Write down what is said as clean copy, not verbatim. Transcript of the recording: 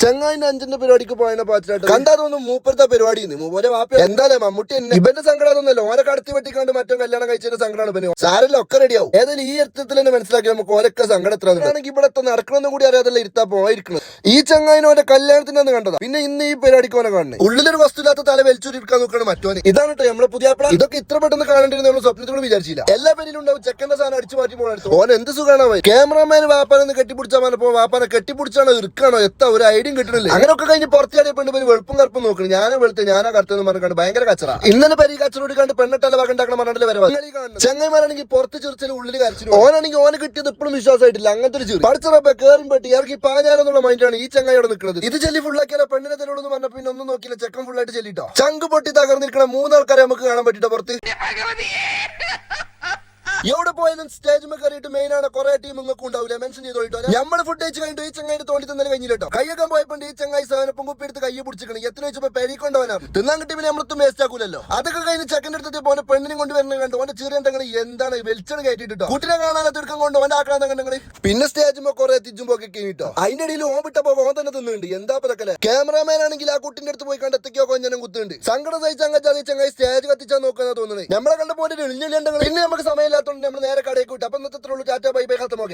ചങ്ങായിന്റെ അഞ്ചിന്റെ പരിപാടിക്ക് പോയതിനെ പാച്ചിട്ട് കണ്ടാതൊന്നും മൂപ്പരത്തെ പരിപാടി മൂപ്പരെ വാപ്പ എന്തായാലും മമ്മൂട്ടി ഇവന്റെ സങ്കടം ഒന്നുമല്ലോ ഓനെ കടത്തി വെട്ടിക്കാണ്ട് മറ്റോ കല്യാണം കഴിച്ചതിന്റെ സങ്കടമാണ് പിന്നെ സാരെല്ലാം ഒക്കെ റെഡിയാവും ഏതായാലും ഈ അർത്ഥത്തിൽ തന്നെ മനസ്സിലാക്കി നമുക്ക് ഓരൊക്കെ സങ്കടം എത്രയാണെങ്കിൽ ഇവിടെ നടക്കണമെന്നും കൂടി അറിയാതല്ല ഇരുത്താ പോയിരിക്കുന്നത് ഈ ചങ്ങായിനെ ഓന്റെ കല്യാണത്തിന് അന്ന് കണ്ടതാ പിന്നെ ഇന്ന് ഈ പരിപാടിക്ക് ഓനെ കാണുന്നത് ഉള്ളിലൊരു വസ്തുല്ലാത്ത തല വലിച്ചൂരിക്കാൻ നോക്കണം മറ്റോന് ഇതാണ് കേട്ടോ നമ്മളെ പുതിയ ഇതൊക്കെ ഇത്ര പെട്ടെന്ന് കാണേണ്ടിരുന്ന നമ്മൾ സ്വപ്നത്തോട് വിചാരിച്ചില്ല എല്ലാ പേരിലും ഉണ്ടാവും ചെക്കന്റെ സാധനം അടിച്ചു മാറ്റി പോകണം ഓൻ എന്ത് സുഖാണോ ക്യാമറമാൻ വാപ്പാനെ കെട്ടിപ്പിടിച്ചാൽ മനപ്പോ വാപ്പാനെ കെട്ടിപ്പിടിച്ചാണോ ഇരിക്കാണോ എത്താ ഒരു ഐഡിയും കിട്ടണില്ല അങ്ങനെയൊക്കെ കഴിഞ്ഞ് പുറത്തിയാടിയ പെണ്ണ് പേര് വെളുപ്പും കറുപ്പും നോക്കണം ഞാനാ വെളുത്ത് ഞാനാ കറുത്തെന്ന് പറഞ്ഞാണ്ട് ഭയങ്കര കച്ചറ ഇന്നലെ പരി കച്ചറോട് കണ്ട് പെണ്ണിട്ടല്ല വകണ്ടാക്കണം പറഞ്ഞിട്ട് വരവാ ചെങ്ങന്മാരാണെങ്കിൽ പുറത്ത് ചെറിച്ചാൽ ഉള്ളിൽ കരച്ചിലും ഓനാണെങ്കിൽ ഓനെ കിട്ടിയത് ഇപ്പോഴും വിശ്വാസമായിട്ടില്ല അങ്ങനത്തെ ഒരു ചെറു പഠിച്ചറപ്പ കേറും പെട്ടി ഇറക്കി പാഞ്ഞാലെന്നുള്ള മൈൻഡാണ് ഈ ചങ്ങായോടെ നിൽക്കുന്നത് ഇത് ചെല്ലി ഫുള്ളാക്കിയാലോ പെണ്ണിനെ തരോടെന്ന് പറഞ്ഞ പിന്നെ ഒന്നും നോക്കില്ല ചെക്കൻ ഫുള്ളായിട്ട് ചെല്ലിട്ടോ ചങ്ക് പൊട്ടി തകർന്നിരിക്കണ മൂന്നാൾക്കാരെ നമുക്ക് കാണാൻ പറ്റിട്ടോ പുറത്ത് എവിടെ പോയാലും സ്റ്റേജ് കയറിയിട്ട് മെയിൻ ആണ് കുറെ ടീം നിങ്ങൾക്ക് ഉണ്ടാവില്ല മെൻഷൻ ചെയ്തോട്ടോ നമ്മള് ഫുഡ് കഴിച്ച് കഴിഞ്ഞിട്ട് ഈ ചങ്ങായിട്ട് തോണ്ടി തന്നെ കഴിഞ്ഞിട്ടോ കയ്യൊക്കെ പോയപ്പോൾ ഈ ചങ്ങായി സേവനപ്പം കുപ്പി എടുത്ത് കയ്യെ പിടിച്ചിരിക്കണം എത്ര വെച്ചപ്പോ പെരിക്കൊണ്ടവനാണ് തിന്നാൻ കിട്ടി പിന്നെ നമ്മളൊന്നും വേസ്റ്റ് ആക്കൂലല്ലോ അതൊക്കെ കഴിഞ്ഞ് ചെക്കൻ്റെ അടുത്ത് പോലെ പെണ്ണിനും കൊണ്ട് വരുന്നത് കണ്ട് ഓന്റെ ചെറിയ തങ്ങൾ എന്താണ് വെളിച്ചണ് കയറ്റിട്ടോ കുട്ടിനെ കാണാതെ തീർക്കം കൊണ്ട് ഓന്റെ ആക്രാന്തം കണ്ടെങ്കിൽ പിന്നെ സ്റ്റേജുമ്പോ കുറെ തിജുമ്പോക്കെ കഴിഞ്ഞിട്ടോ അതിന്റെ ഇടയിൽ ഓൻ വിട്ടപ്പോ ഓൻ തന്നെ തിന്നുണ്ട് എന്താ പതക്കല്ലേ ക്യാമറാമാൻ ആണെങ്കിൽ ആ കുട്ടിന്റെ അടുത്ത് പോയി കണ്ട് എത്തിക്കോ കൊഞ്ഞനും കുത്തുണ്ട് സങ്കടം സഹിച്ചങ്ങാതി ചങ്ങായി സ്റ്റേജ് കത്തിച്ചാൽ നോക്കാന്നാ തോന്നുന്നത് നമ്മളെ കണ്ട പോലെ പിന്നെ നമുക്ക് സമയമില്ലാത്ത നമ്മൾ നേരെ കടയിൽ വിട്ടു അപ്പൊ ഇന്നത്തെ ടാറ്റ ബൈ ബൈ ഖത്തമോ